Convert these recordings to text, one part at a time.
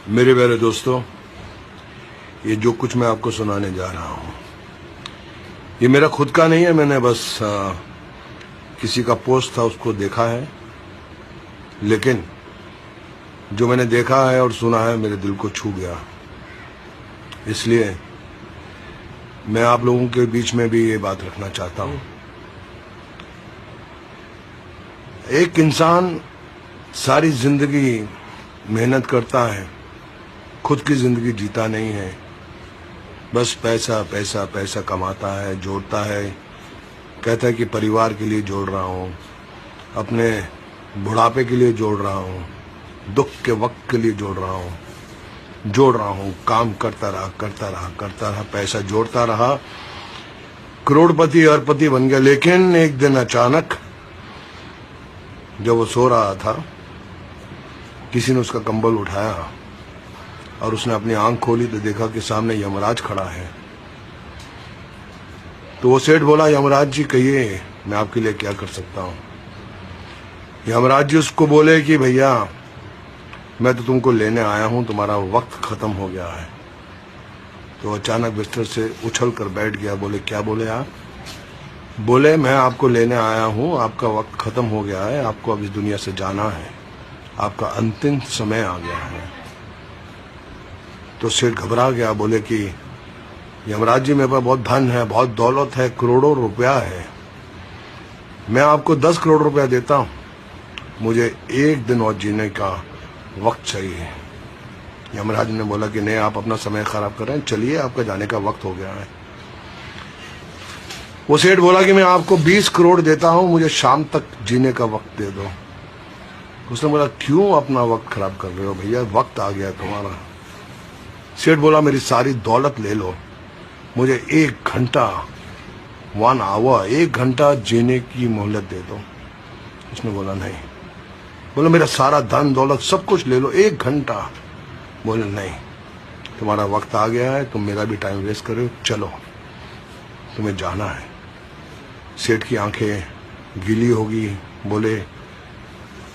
मेरे प्यारे दोस्तों, ये जो कुछ मैं आपको सुनाने जा रहा हूँ ये मेरा खुद का नहीं है। मैंने बस किसी का पोस्ट था उसको देखा है, लेकिन जो मैंने देखा है और सुना है मेरे दिल को छू गया। इसलिए मैं आप लोगों के बीच में भी ये बात रखना चाहता हूँ। एक इंसान सारी जिंदगी मेहनत करता है, खुद की जिंदगी जीता नहीं है, बस पैसा पैसा पैसा कमाता है, जोड़ता है, कहता है कि परिवार के लिए जोड़ रहा हूँ, अपने बुढ़ापे के लिए जोड़ रहा हूँ, दुख के वक्त के लिए जोड़ रहा हूँ, काम करता रहा, पैसा जोड़ता रहा, करोड़पति अरबपति बन गया। लेकिन एक दिन अचानक जब वो सो रहा था, किसी ने उसका कंबल उठाया और उसने अपनी आंख खोली तो देखा कि सामने यमराज खड़ा है। तो वो सेठ बोला, यमराज जी कहिए मैं आपके लिए क्या कर सकता हूँ। यमराज जी उसको बोले कि भैया मैं तो तुमको लेने आया हूँ, तुम्हारा वक्त खत्म हो गया है। तो अचानक बिस्तर से उछल कर बैठ गया। बोले क्या बोले आप? बोले मैं आपको लेने आया हूँ, आपका वक्त खत्म हो गया है, आपको अब इस दुनिया से जाना है, आपका अंतिम समय आ गया है। तो सेठ घबरा गया। बोले कि यमराज जी मेरे पास बहुत धन है, बहुत दौलत है, करोड़ों रुपया है, मैं आपको 10 करोड़ रुपया देता हूँ, मुझे एक दिन और जीने का वक्त चाहिए। यमराज ने बोला कि नहीं, आप अपना समय खराब कर रहे हैं, चलिए आपका जाने का वक्त हो गया है। वो सेठ बोला कि मैं आपको 20 करोड़ देता हूं, मुझे शाम तक जीने का वक्त दे दो। उसने बोला क्यों अपना वक्त खराब कर रहे हो भैया, वक्त आ गया तुम्हारा। सेठ बोला मेरी सारी दौलत ले लो, मुझे 1 घंटा 1 आवर 1 घंटा जीने की मोहलत दे दो। उसने बोला नहीं। बोला मेरा सारा धन दौलत सब कुछ ले लो, 1 घंटा। बोले नहीं, तुम्हारा वक्त आ गया है, तुम मेरा भी टाइम वेस्ट कर रहे हो, चलो तुम्हें जाना है। सेठ की आंखें गीली होगी। बोले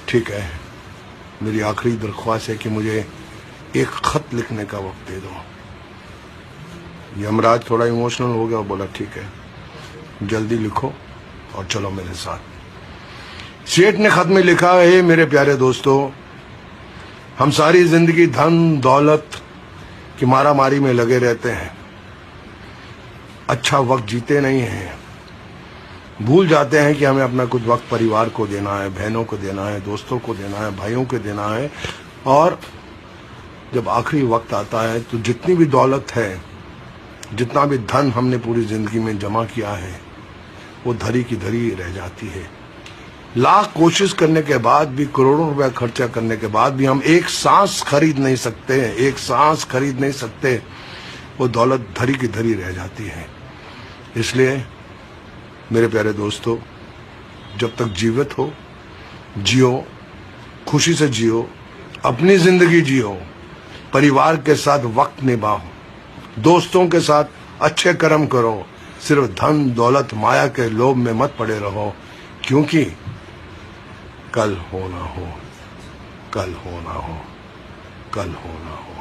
ठीक है, मेरी आखिरी दरख्वास्त है कि मुझे एक खत लिखने का वक्त दे दो। यमराज थोड़ा इमोशनल हो गया और बोला ठीक है, जल्दी लिखो और चलो मेरे साथ। सेठ ने खत में लिखा है, मेरे प्यारे दोस्तों, हम सारी जिंदगी धन दौलत की मारामारी में लगे रहते हैं, अच्छा वक्त जीते नहीं हैं, भूल जाते हैं कि हमें अपना कुछ वक्त परिवार को देना है, बहनों को देना है, दोस्तों को देना है, भाइयों को देना है। और जब आखिरी वक्त आता है तो जितनी भी दौलत है, जितना भी धन हमने पूरी जिंदगी में जमा किया है, वो धरी की धरी रह जाती है। लाख कोशिश करने के बाद भी, करोड़ों रुपया खर्चा करने के बाद भी हम एक सांस खरीद नहीं सकते, एक सांस खरीद नहीं सकते, वो दौलत धरी की धरी रह जाती है। इसलिए मेरे प्यारे दोस्तों, जब तक जीवित हो जियो, खुशी से जियो, अपनी जिंदगी जियो, परिवार के साथ वक्त निभाओ, दोस्तों के साथ अच्छे कर्म करो, सिर्फ धन दौलत माया के लोभ में मत पड़े रहो, क्योंकि कल हो ना हो, कल हो ना हो, कल हो ना हो।